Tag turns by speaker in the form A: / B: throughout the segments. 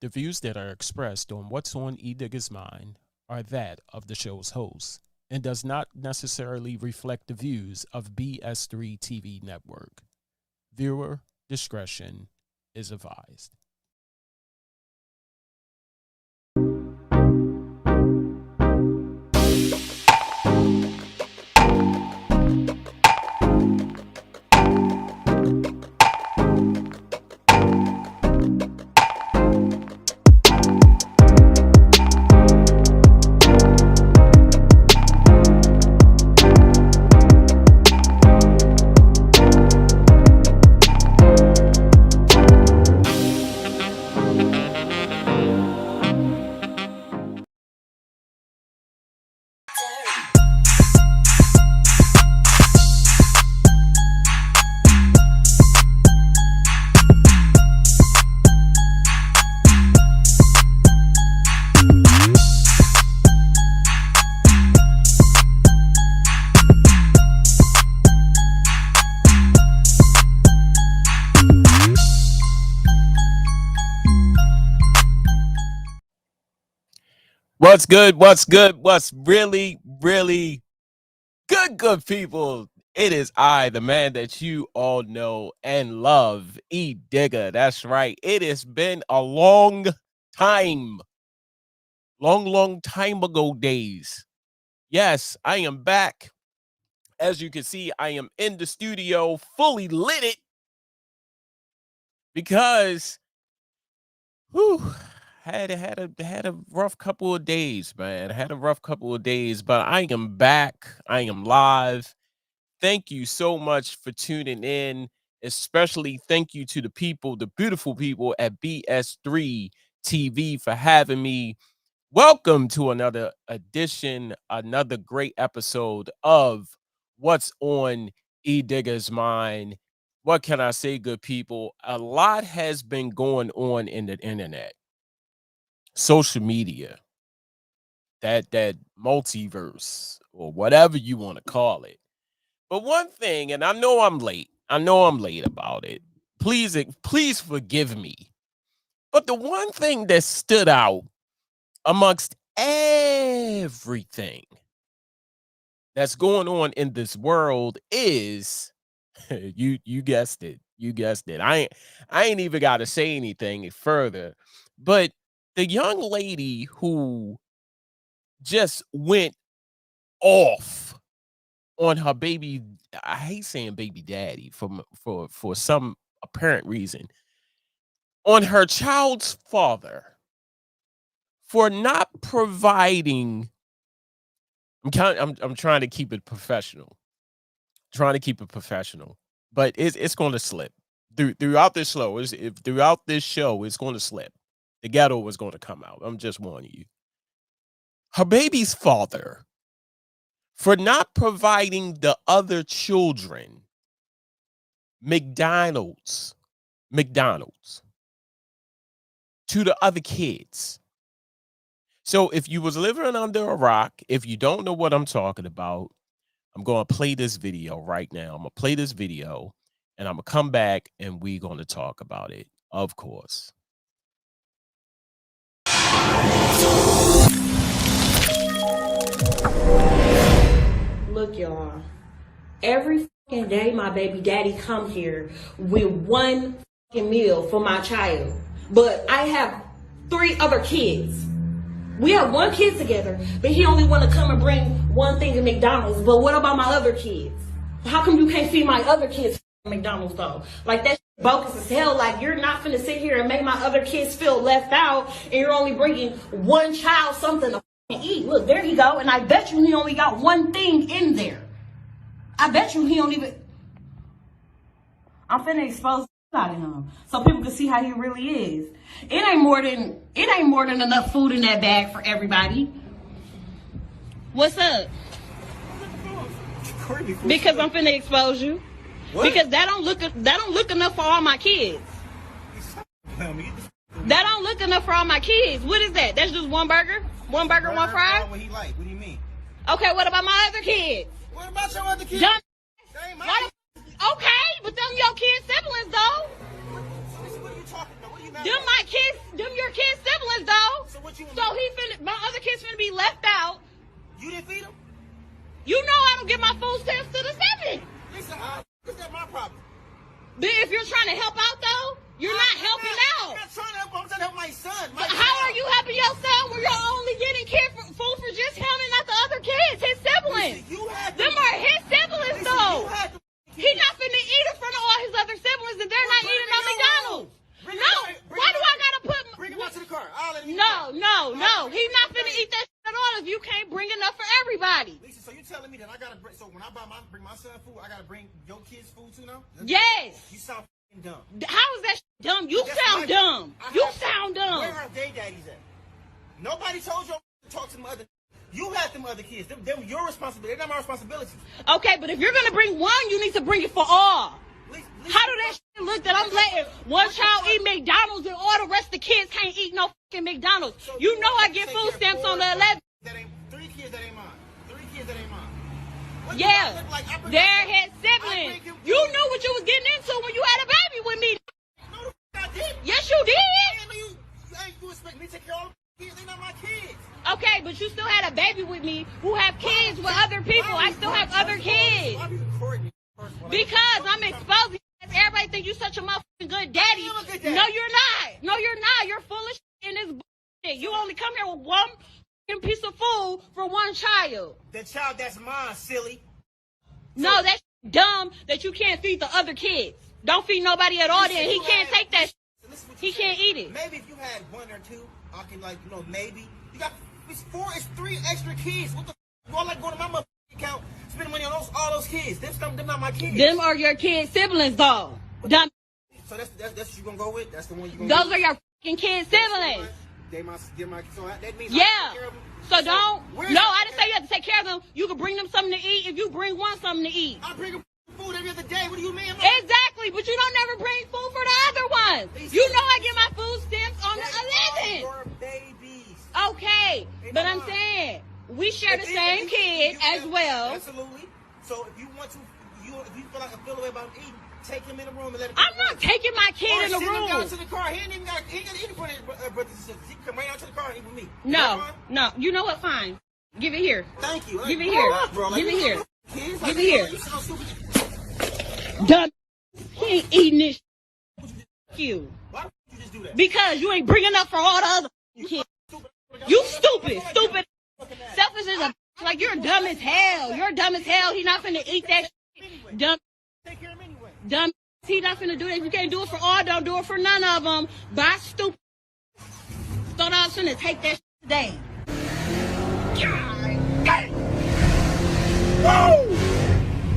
A: The views that are expressed on What's on E Digger's Mind are that of the show's host and does not necessarily reflect the views of BS3 TV Network. Viewer discretion is advised. What's good? What's good? What's really, really good people? It is I, the man that you all know and love, E Digger. That's right. It has been a long time, long time ago days. Yes, I am back. As you can see, I am in the studio, fully lit it because, whew, had a rough couple of days, man. Had a rough couple of days, but I am back. I am live. Thank you so much for tuning in. Especially thank you to the people, the beautiful people at BS3 TV for having me. Welcome to another edition, another great episode of What's on E Digger's Mind. What can I say, good people? A lot has been going on in the internet, social media, that multiverse, or whatever you want to call it. But one thing, and I know I'm late. I know I'm late about it. Please forgive me. But the one thing that stood out amongst everything that's going on in this world is you guessed it. You guessed it. I ain't even got to say anything further. But the young lady who just went off on her baby, I hate saying baby daddy for some apparent reason, on her child's father for not providing. I'm trying to keep it professional. Trying to keep it professional, but it's going to slip throughout this show. Throughout this show, it's going to slip. The ghetto was going to come out. I'm just warning you. Her baby's father for not providing the other children McDonald's to the other kids. So if you was living under a rock, if you don't know what I'm talking about, I'm going to play this video right now. I'm going to play this video and I'm going to come back and we're going to talk about it, of course.
B: Look, y'all. Every fucking day my baby daddy come here with one fucking meal for my child. But I have 3 other kids. We have 1 kid together, but he only want to come and bring one thing to McDonald's. But what about my other kids? How come you can't feed my other kids McDonald's though? Like, that's bogus as hell. Like, you're not finna sit here and make my other kids feel left out, and you're only bringing one child something to eat. Look, there you go. And I bet you he only got one thing in there. I bet you he don't even. I'm finna expose out of him so people can see how he really is. It ain't more than enough food in that bag for everybody. What's up? Because I'm finna expose you. What? Because that don't look enough for all my kids. That don't look enough for all my kids. What is that? That's just one burger? One burger, one fry?
C: What he like? What do you mean?
B: Okay, what about my other kids?
C: What about your other kids?
B: Okay, but them your kids' siblings though.
C: talking about? What are you mad
B: Them
C: about?
B: my kids, them your kids' siblings though.
C: So what you want
B: So
C: me
B: he finna, my other kids finna be left out.
C: You didn't feed them?
B: You know I don't give my food stamps to the seven.
C: Lisa, how is that my problem?
B: But if you're trying to help out though, you're not helping
C: I'm
B: out.
C: not trying to help. I'm trying to help my son.
B: But how are you helping your son when you're only getting food for just him and not the other kids, his siblings?
C: Lisa, you had
B: Them are his siblings
C: Lisa,
B: though.
C: you had
B: He not finna eat in front of all his other siblings and they're not eating on McDonald's. No, why do I gotta put?
C: Bring him out to the car. I'll let him eat
B: No,
C: the
B: no, no. He's not finna eat that shit at all if you can't bring enough for everybody.
C: Lisa, so you telling me that I gotta bring? So when I bring my son food, I gotta bring your kids food too now?
B: Yes.
C: You sound f***ing dumb.
B: How is that shit dumb? You
C: That's
B: sound
C: my-
B: dumb.
C: I
B: You
C: have-
B: sound dumb.
C: Where are they daddies at? Nobody told you to talk to them other. You had them other kids. Them your responsibility. They're not my responsibility.
B: Okay, but if you're gonna bring one, you need to bring it for all.
C: Lisa,
B: How do that shit look that I'm letting one child eat McDonald's and all the rest of the kids can't eat no fucking McDonald's?
C: So
B: You know I
C: take
B: get
C: care
B: food
C: of
B: stamps on the
C: 4
B: 11th.
C: That ain't 3 kids that ain't mine. 3 kids that ain't mine. What do I
B: Yeah,
C: look like? I bring
B: they're
C: my-
B: his
C: I
B: siblings.
C: bring him
B: You
C: food.
B: knew what you was getting into when you had a baby with me.
C: No, the f- I didn't.
B: Yes, you
C: I
B: did.
C: ain't know you expect me to take care of all the kids. They're not my kids.
B: Okay, but you still had a baby with me who have kids with other people. I still have other kids.
C: Why are you recording me? First of all, like,
B: Because
C: what
B: I'm
C: you
B: exposing you. Everybody think you such a motherfucking good daddy.
C: I am a good daddy.
B: No, you're not. No, you're not. You're full of shit in this bullshit. You only come here with one fucking piece of food for one child.
C: The child that's mine, silly.
B: No, that's dumb that you can't feed the other kids. Don't feed nobody at all
C: Listen,
B: then. He
C: you
B: can't
C: had-
B: take that shit.
C: listen what
B: He
C: you said.
B: can't eat it.
C: Maybe if you had 1 or 2, I can maybe. You got it's 4, it's 3 extra kids. What the f? You all like going to my motherfucking account, spending money on all those kids. Them not my kids.
B: Them are your kids' siblings though. Dumb.
C: So that's what you gonna go with? That's the one you gonna
B: Those
C: go
B: are your fucking kids' siblings.
C: They're my so that means I
B: Yeah.
C: take care of them.
B: So don't.
C: where's
B: No,
C: the-
B: I didn't say you have to take care of them. You can bring them something to eat if you bring one something to eat.
C: I bring them food every other day. What do you mean?
B: Exactly, but you don't never bring food for the other ones. You know I get my food stamps on the 11th.
C: Your babies.
B: Okay, but I'm saying we share the
C: If you-
B: same
C: if you-
B: kid
C: if you-
B: as well.
C: Absolutely. So if you want to, if you feel like I feel the way about eating, take him in the room and let him.
B: I'm not taking my kid in the
C: Send him down
B: room.
C: to the car. He ain't even got. He ain't got to eat in front of his brothers and sisters. He can come right out to the car and eat with me.
B: No,
C: Fine?
B: no. You know what? Fine. Give it here.
C: Thank you.
B: Give it
C: Grow
B: here.
C: up, bro.
B: Give it
C: you
B: here.
C: know, kids,
B: Give it here.
C: You sound stupid.
B: Dumb. He ain't eating this. F- you.
C: Why would you just do that?
B: Because you ain't bringing up for all the other kids. You stupid. Selfish as a like you're dumb as hell. You're dumb as hell. He not finna eat that shit. Dumb.
C: Take care of him anyway.
B: Dumb. He not finna do that. If you can't do it for all, don't do it for none of them. Bye, stupid. Thought I was finna take that shit today.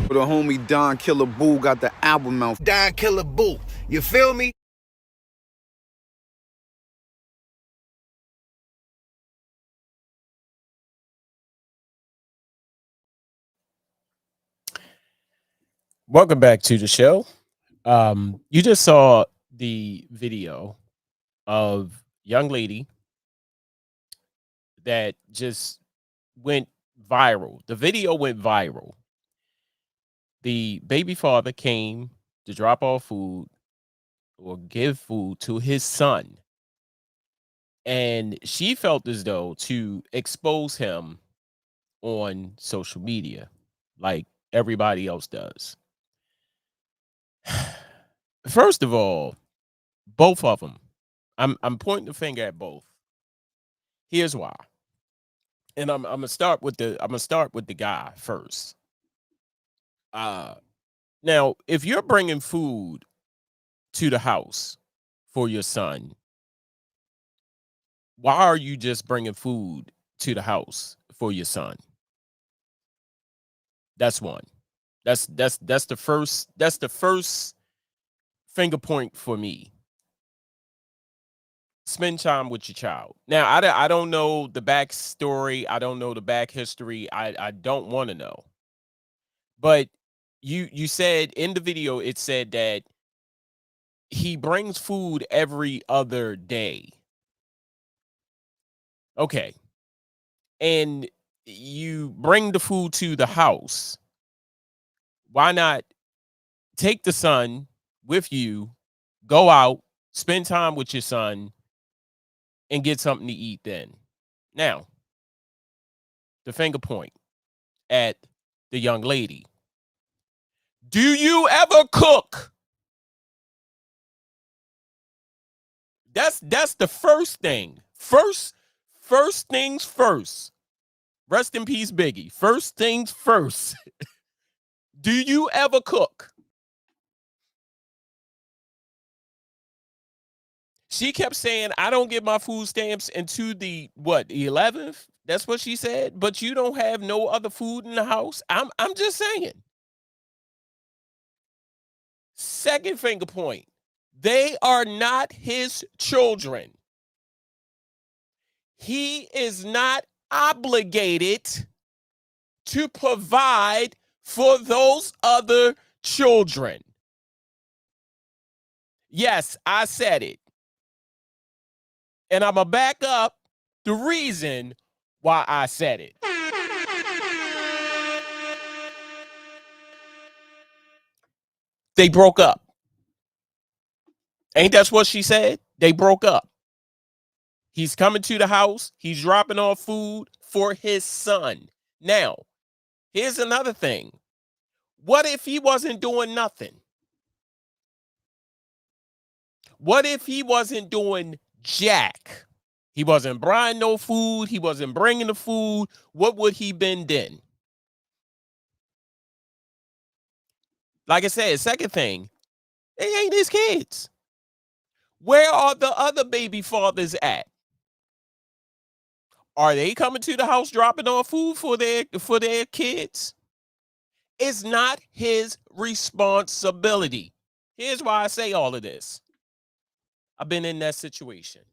D: The homie Don Killer Boo got the album out.
C: Don Killer Boo. You feel me?
A: Welcome back to the show. You just saw the video of young lady that just went viral. The video went viral. The baby father came to drop off food or give food to his son. And she felt as though to expose him on social media like everybody else does. First of all, both of them. I'm pointing the finger at both. Here's why. And I'm gonna start with the guy first. Now, if you're bringing food to the house for your son, why are you just bringing food to the house for your son? That's one. That's the first finger point for me. Spend time with your child. Now, I don't know the backstory. I don't know the back history. I don't want to know. But you said in the video, it said that he brings food every other day. Okay. And you bring the food to the house. Why not take the son with you, go out, Spend time with your son and get something to eat then. Now, the finger point at the young lady. Do you ever cook? That's the first thing. First things first. Rest in peace, Biggie. First things first. Do you ever cook? She kept saying, I don't get my food stamps into the 11th? That's what she said. But you don't have no other food in the house. I'm just saying. Second finger point. They are not his children. He is not obligated to provide for those other children. Yes, I said it. And I'm going to back up the reason why I said it. They broke up. Ain't that what she said? They broke up. He's coming to the house. He's dropping off food for his son. Now, here's another thing. What if he wasn't doing nothing? What if he wasn't doing jack? He wasn't buying no food. He wasn't bringing the food. What would he been then? Like I said, second thing, they ain't his kids. Where are the other baby fathers at? Are they coming to the house dropping off food for their kids? It's not his responsibility. Here's why I say all of this. I've been in that situation.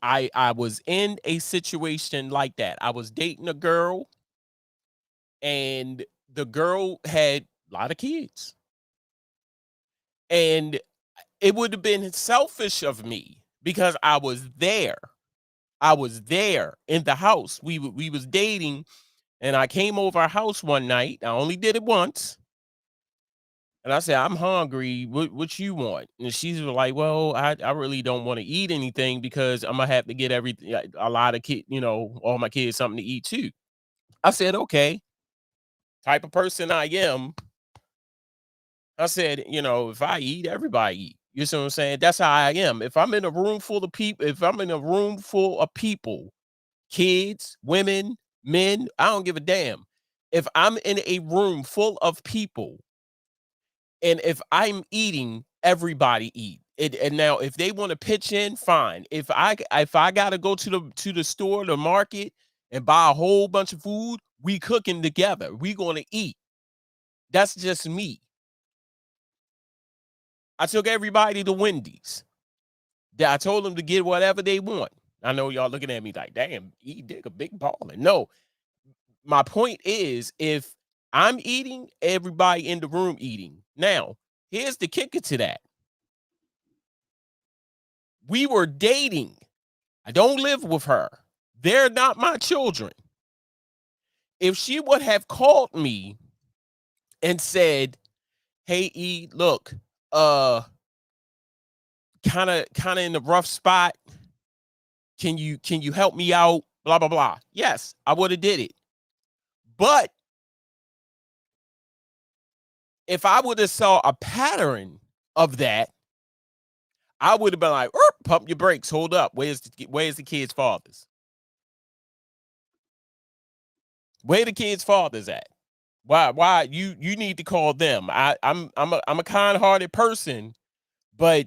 A: I was in a situation like that. I was dating a girl, and the girl had a lot of kids. And it would have been selfish of me because I was there. I was there in the house. We was dating, and I came over our house one night. I only did it once. And I said, I'm hungry. What you want? And she's like, well, I really don't want to eat anything because I'm gonna have to get a lot of all my kids something to eat too. I said, okay. Type of person I am. I said, if I eat, everybody eat. You see what I'm saying? That's how I am. If I'm in a room full of people, kids, women, men, I don't give a damn. If I'm in a room full of people, and if I'm eating, everybody eat. And now, if they want to pitch in, fine. If I gotta go to the store, the market, and buy a whole bunch of food, we cooking together. We gonna eat. That's just me. I took everybody to Wendy's. I told them to get whatever they want. I know y'all looking at me like, damn, he dig a big baller. No, my point is, if I'm eating, everybody in the room eating. Now, here's the kicker to that. We were dating. I don't live with her. They're not my children. If she would have called me and said, hey, E, look, kind of in the rough spot. Can you help me out? Blah, blah, blah. Yes, I would have did it. But if I would have saw a pattern of that, I would have been like, pump your brakes. Hold up. Where's the kids' fathers? Where the kids' fathers at? Why you need to call them? I'm a kind-hearted person, but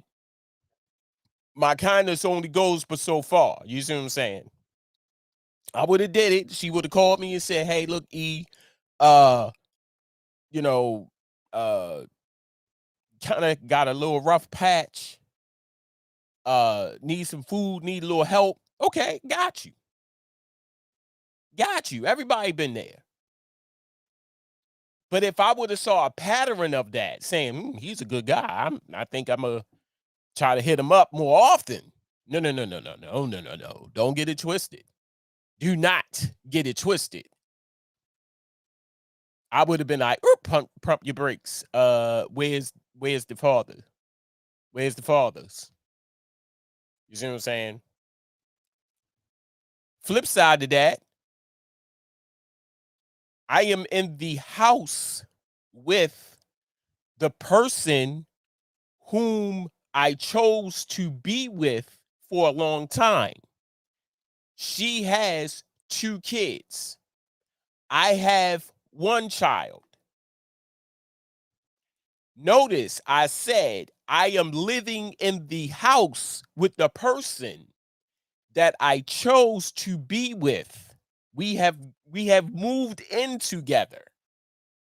A: my kindness only goes but so far. You see what I'm saying? I would have did it. She would have called me and said, hey, look, E, kind of got a little rough patch. Need some food, need a little help. Okay, got you. Everybody been there. But if I would have saw a pattern of that, saying he's a good guy, I think I'm gonna try to hit him up more often. No. Don't get it twisted. Do not get it twisted. I would have been like, pump your brakes. Where's the father? Where's the fathers? You see what I'm saying? Flip side to that, I am in the house with the person whom I chose to be with for a long time. She has 2 kids. I have 1 child. Notice I said I am living in the house with the person that I chose to be with. We have moved in together.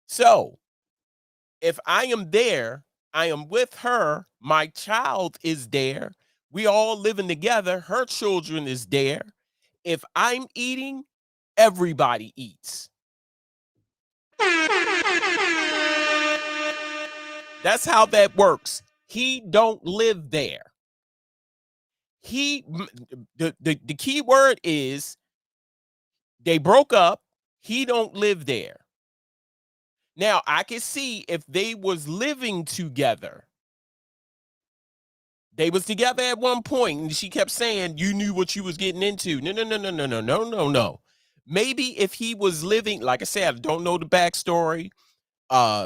A: So, if I am there, I am with her, my child is there. We all living together, her children is there. If I'm eating, everybody eats. That's how that works. He don't live there. The key word is they broke up. He don't live there. Now, I can see if they was living together. They was together at one point, and she kept saying, you knew what you was getting into. No. Maybe if he was living, like I said, I don't know the backstory.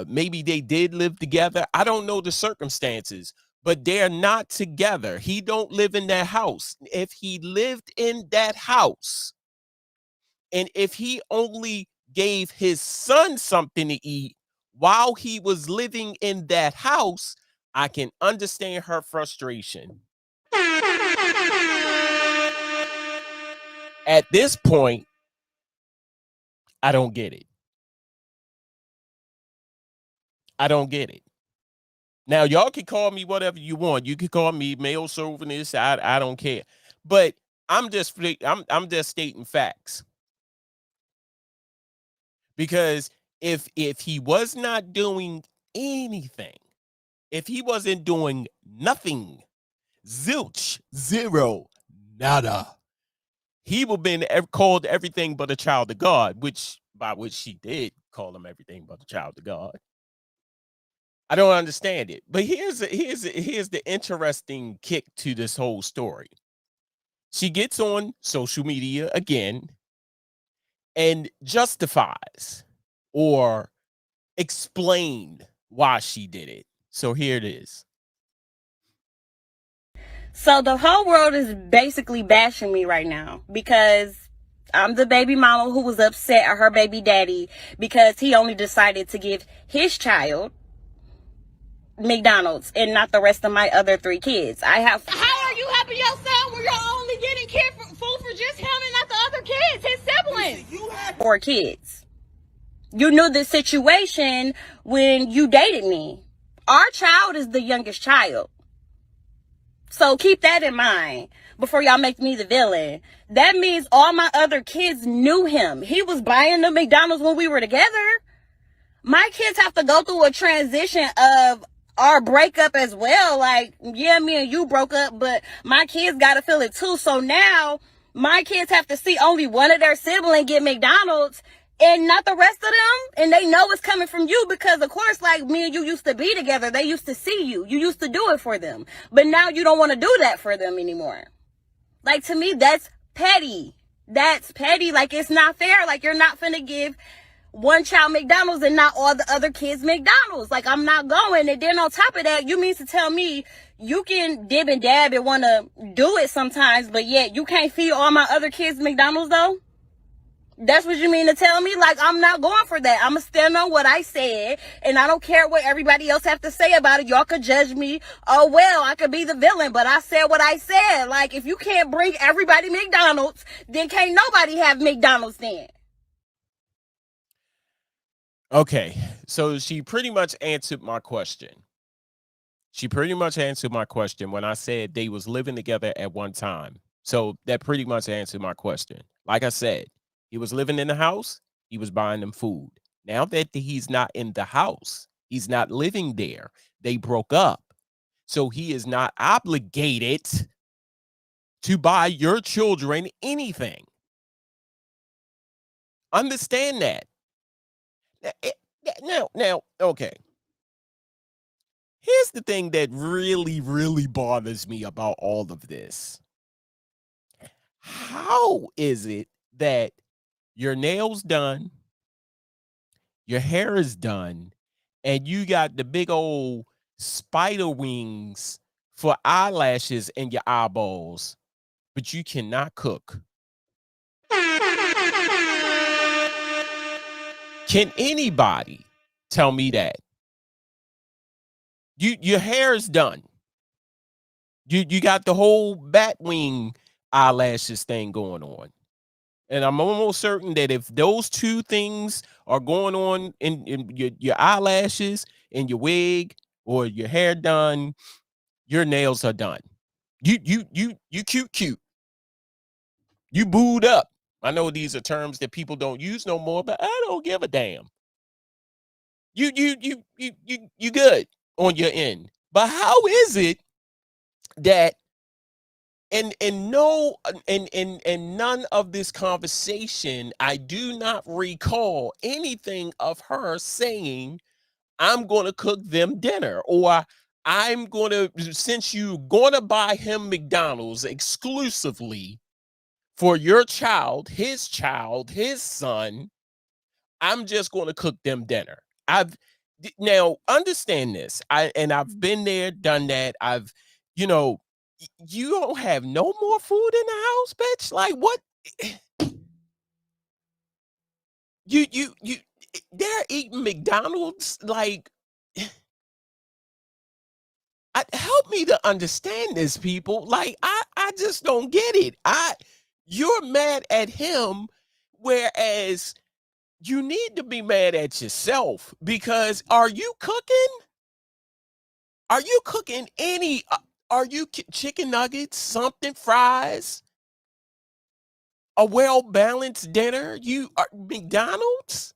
A: Maybe they did live together. I don't know the circumstances, but they're not together. He don't live in that house. If he lived in that house, and if he only gave his son something to eat while he was living in that house, I can understand her frustration. At this point, I don't get it. I don't get it. Now, y'all can call me whatever you want. You can call me male chauvinist. I don't care. But I'm just stating facts. Because if he was not doing anything, if he wasn't doing nothing, zilch, zero, nada, he would have been called everything but a child of God, which she did call him everything but a child of God. I don't understand it. But here's the interesting kick to this whole story. She gets on social media again and justifies or explain why she did it. So here it is.
E: So the whole world is basically bashing me right now because I'm the baby mama who was upset at her baby daddy because he only decided to give his child McDonald's and not the rest of my other 3 kids. How are you helping your son when you're only getting food for just him and not the other kids, his siblings? 4 kids. You knew the situation when you dated me. Our child is the youngest child. So keep that in mind before y'all make me the villain. That means all my other kids knew him. He was buying the McDonald's when we were together. My kids have to go through a transition of our breakup as well. Like, yeah, me and you broke up, but my kids got to feel it too. So now my kids have to see only one of their siblings get McDonald's and not the rest of them. And they know it's coming from you because, of course, like me and you used to be together. They used to see you. You used to do it for them. But now you don't want to do that for them anymore. Like, to me, that's petty. That's petty. Like, it's not fair. Like, you're not finna give one child McDonald's and not all the other kids McDonald's. Like, I'm not going. And then on top of that, you mean to tell me you can dib and dab and want to do it sometimes, but yet you can't feed all my other kids McDonald's though? That's what you mean to tell me? Like, I'm not going for that. I'm going to stand on what I said, and I don't care what everybody else have to say about it. Y'all could judge me. Oh, well, I could be the villain, but I said what I said. Like, if you can't bring everybody McDonald's, then can't nobody have McDonald's then.
A: Okay, so she pretty much answered my question. She pretty much answered my question when I said they was living together at one time. So that pretty much answered my question. Like I said, he was living in the house. He was buying them food. Now that he's not in the house, he's not living there. They broke up. So he is not obligated to buy your children anything. Understand that. Now, okay. Here's the thing that really, really bothers me about all of this. How is it that your nails done, your hair is done, and you got the big old spider wings for eyelashes in your eyeballs, but you cannot cook? Can anybody tell me that? Your hair is done. You got the whole bat wing eyelashes thing going on. And I'm almost certain that if those two things are going on in your eyelashes and your wig or your hair done, your nails are done. You cute. You booed up. I know these are terms that people don't use no more, but I don't give a damn. You good on your end. But how is it that and no and none of this conversation, I do not recall anything of her saying, I'm gonna cook them dinner, or I'm gonna, since you gonna buy him McDonald's exclusively for your child, his son, I'm just gonna cook them dinner. Now understand this. I've been there, done that. You know, you don't have no more food in the house, bitch. Like what? You they're eating McDonald's. Like, help me to understand this, people. Like, I just don't get it. You're mad at him, whereas you need to be mad at yourself, because are you cooking? Are you cooking any? Are you chicken nuggets, something, fries, a well balanced dinner? You are McDonald's.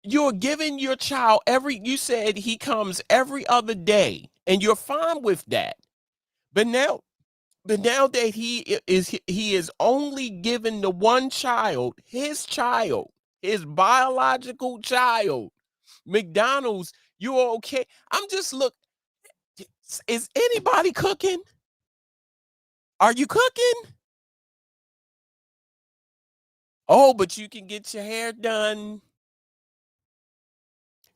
A: You're giving your child you said he comes every other day, and you're fine with that. But now that he is only given the one child, his biological child, McDonald's, you're okay. I'm just is anybody cooking? Are you cooking? Oh, but you can get your hair done.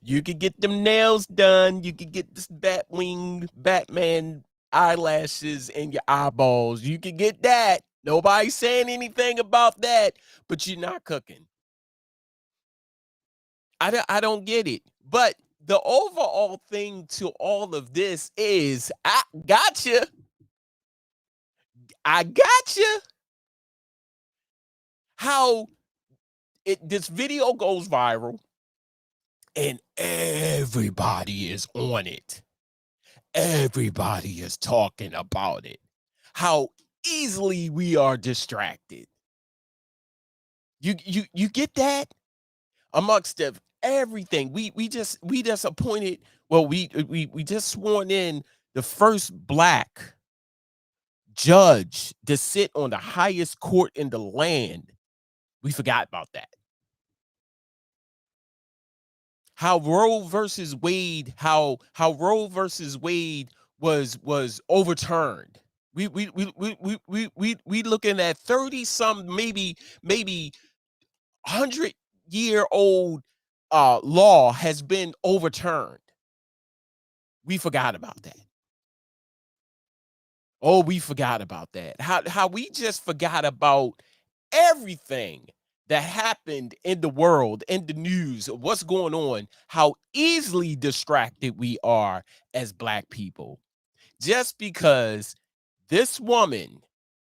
A: You can get them nails done. You can get this Batman eyelashes in your eyeballs. You can get that. Nobody's saying anything about that, but you're not cooking. I don't get it. But the overall thing to all of this is, I gotcha. How this video goes viral and everybody is on it. Everybody is talking about it. How easily we are distracted. You get that? Amongst everything. We just appointed, well, we just sworn in the first black judge to sit on the highest court in the land. We forgot about that. How Roe versus Wade was overturned. We looking at 30 some, maybe 100-year-old law has been overturned. We forgot about that. Oh, we forgot about that. How we just forgot about everything that happened in the world, in the news, what's going on, how easily distracted we are as Black people. Just because this woman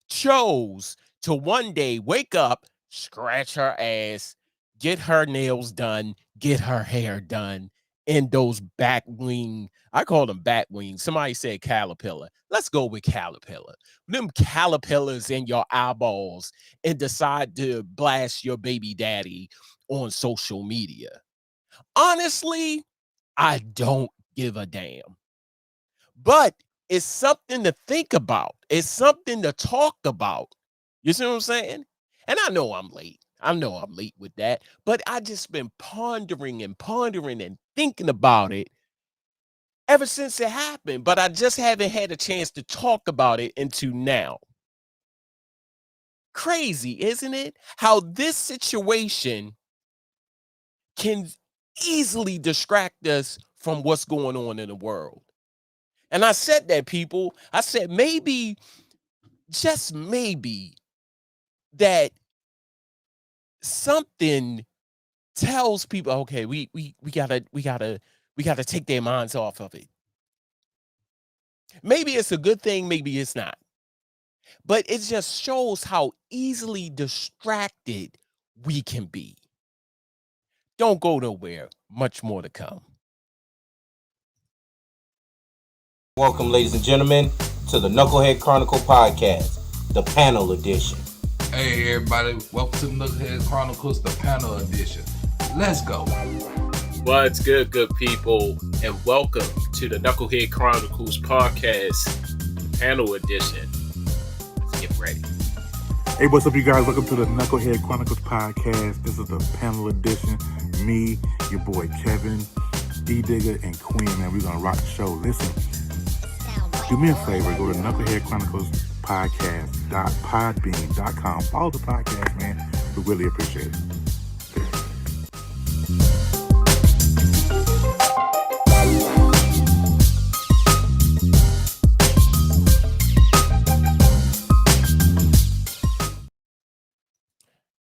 A: chose to one day wake up, scratch her ass, get her nails done, get her hair done in those back wing, I call them bat wings. Somebody said caterpillar. Let's go with caterpillar. Them caterpillars in your eyeballs, and decide to blast your baby daddy on social media. Honestly, I don't give a damn. But it's something to think about. It's something to talk about. You see what I'm saying? And I know I'm late. I know I'm late with that, but I just been pondering and thinking about it ever since it happened, but I just haven't had a chance to talk about it until now. Crazy, isn't it? How this situation can easily distract us from what's going on in the world. And I said that, people. I said maybe, just maybe, that something tells people, okay, we gotta take their minds off of it. Maybe it's a good thing, maybe it's not. But it just shows how easily distracted we can be. Don't go nowhere. Much more to come.
F: Welcome, ladies and gentlemen, to the Knucklehead Chronicle podcast, the panel edition.
G: Hey, everybody. Welcome to Knucklehead Chronicles, the panel edition. Let's go.
A: What's good, good people, and welcome to the Knucklehead Chronicles podcast, the panel edition. Let's get ready.
H: Hey, what's up, you guys? Welcome to the Knucklehead Chronicles podcast. This is the panel edition. Me, your boy Kevin, D-Digger, and Queen, man. We're going to rock the show. Listen, do me a favor. Go to Knucklehead Chronicles podcast.podbean.com. Follow the podcast, man. We really appreciate it.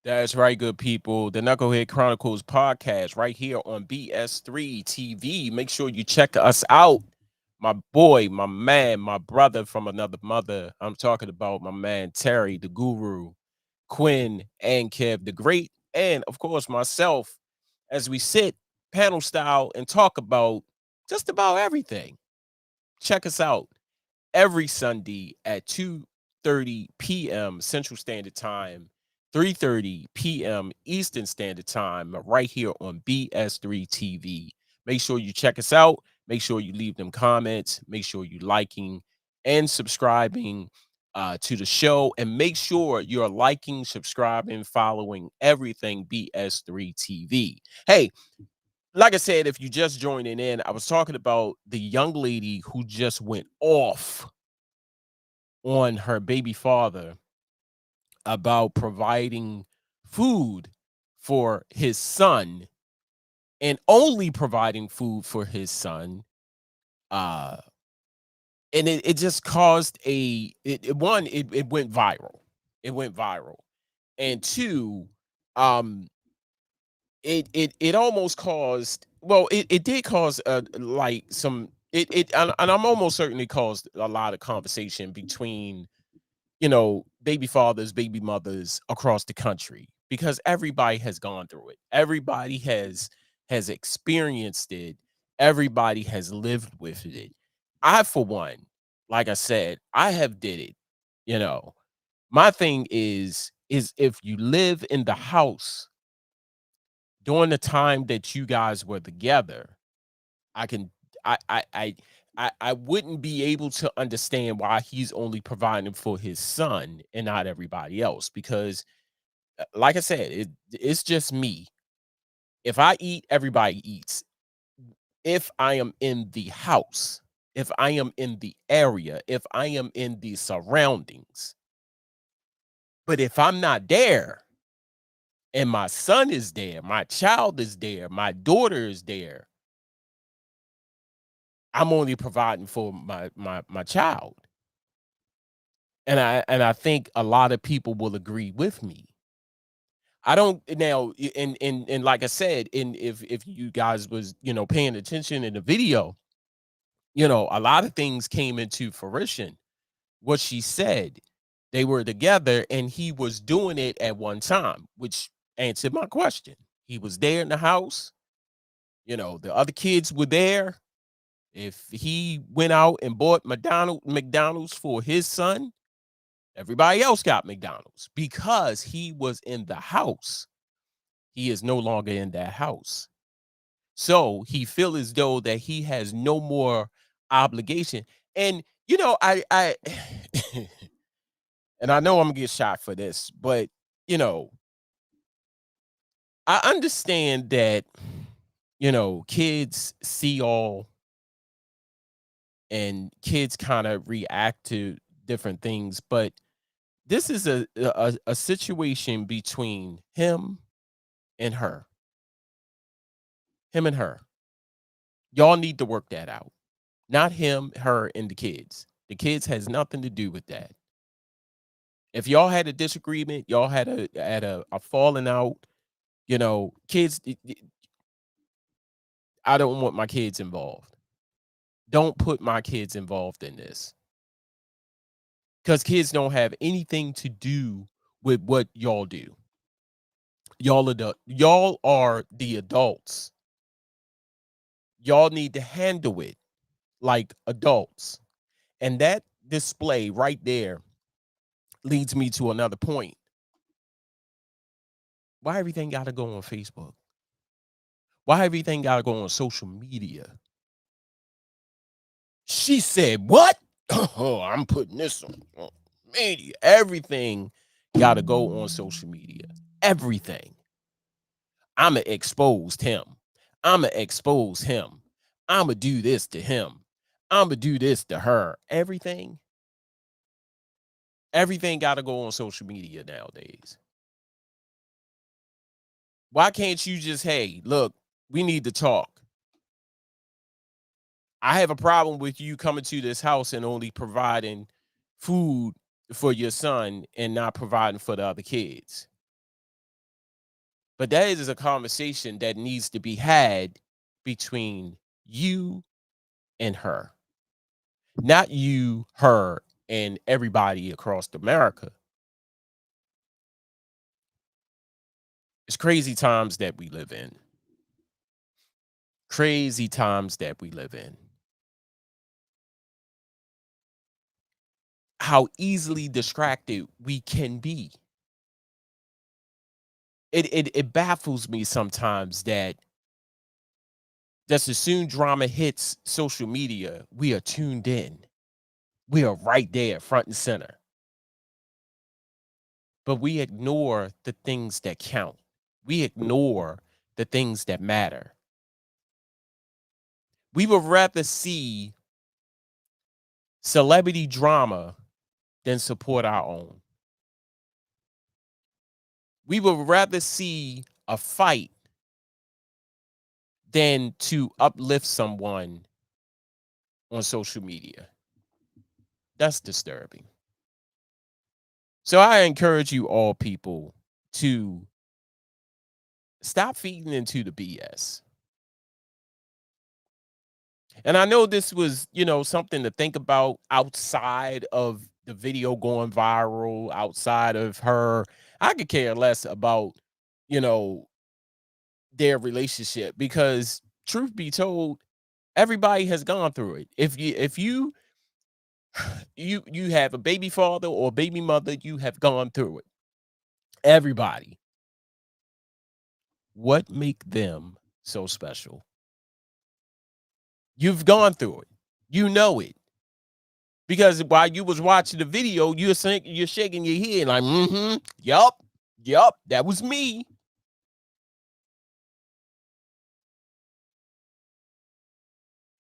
A: That's right, good people. The Knucklehead Chronicles podcast right here on BS3 TV. Make sure you check us out. My boy, my man, my brother from another mother. I'm talking about my man Terry, the guru, Quinn, and Kev, the great, and of course myself, as we sit panel style and talk about just about everything. Check us out every Sunday at 2:30 p.m. Central Standard Time, 3:30 p.m. Eastern Standard Time, right here on BS3 TV. Make sure you check us out. Make sure you leave them comments. Make sure you liking and subscribing to the show. And make sure you're liking, subscribing, following everything BS3 TV. Hey, like I said, if you just joining in, I was talking about the young lady who just went off on her baby father about providing food for his son and only providing food for his son. And it just caused it went viral. It went viral. And two, it almost caused, well, it did cause like some and I'm almost certainly caused a lot of conversation between, you know, baby fathers, baby mothers across the country, because everybody has gone through it. Everybody has experienced it. Everybody has lived with it. I, for one, like I said, I have did it. You know, my thing is if you live in the house during the time that you guys were together, I can I wouldn't be able to understand why he's only providing for his son and not everybody else. Because, like I said, it's just me. If I eat, everybody eats. If I am in the house, if I am in the area, if I am in the surroundings. But if I'm not there and my son is there, my child is there, my daughter is there, I'm only providing for my child. And I think a lot of people will agree with me. I don't now, and like I said, if you guys was, you know, paying attention in the video, you know, a lot of things came into fruition. What she said, they were together and he was doing it at one time, which answered my question. He was there in the house, you know, the other kids were there. If he went out and bought McDonald's for his son, everybody else got McDonald's because he was in the house. He is no longer in that house. So he feel as though that he has no more obligation. And, you know, I and I know I'm gonna get shot for this, but, you know, I understand that, kids see all and kids kind of react to different things, but this is a situation between him and her. Him and her. Y'all need to work that out. Not him, her, and the kids. The kids has nothing to do with that. If y'all had a disagreement, y'all had a falling out, kids, I don't want my kids involved. Don't put my kids involved in this. Because kids don't have anything to do with what y'all do. Y'all are the adults. Y'all need to handle it like adults. And that display right there leads me to another point. Why everything got to go on Facebook? Why everything got to go on social media? She said, what? Oh, I'm putting this on media. Everything got to go on social media. Everything. I'ma expose him. I'ma expose him. I'ma do this to him. I'ma do this to her. Everything got to go on social media nowadays. Why can't you just, hey, look, we need to talk. I have a problem with you coming to this house and only providing food for your son and not providing for the other kids. But that is a conversation that needs to be had between you and her. Not you, her, and everybody across America. It's crazy times that we live in. Crazy times that we live in. How easily distracted we can be. It baffles me sometimes that just as soon drama hits social media, we are tuned in. We are right there, front and center. But we ignore the things that count. We ignore the things that matter. We would rather see celebrity drama than support our own. We would rather see a fight than to uplift someone on social media. That's disturbing. So I encourage you all people to stop feeding into the BS. And I know this was, something to think about outside of the video going viral, outside of her. I could care less about, their relationship, because truth be told, everybody has gone through it. If you have a baby father or baby mother, you have gone through it. Everybody. What make them so special? You've gone through it. You know it. Because while you was watching the video, you're shaking your head like, yup, that was me.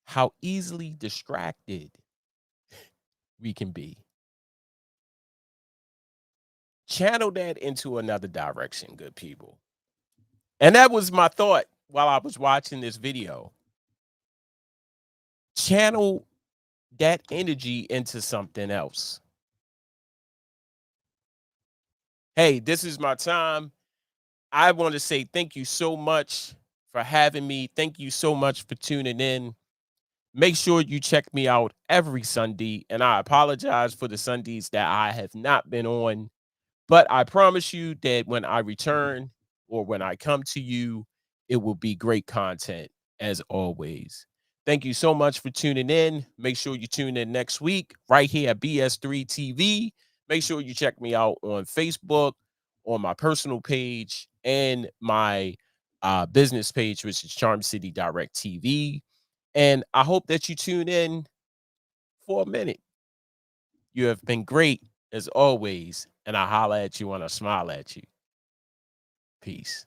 A: How easily distracted we can be. Channel that into another direction, good people. And that was my thought while I was watching this video. Channel that energy into something else. Hey, this is my time. I want to say thank you so much for having me. Thank you so much for tuning in. Make sure you check me out every Sunday. And I apologize for the Sundays that I have not been on. But I promise you that when I return or when I come to you, it will be great content as always. Thank you so much for tuning in. Make sure you tune in next week right here at BS3 TV. Make sure you check me out on Facebook, on my personal page, and my business page, which is Charm City Direct TV. And I hope that you tune in for a minute. You have been great as always, and I holla at you and I smile at you. Peace.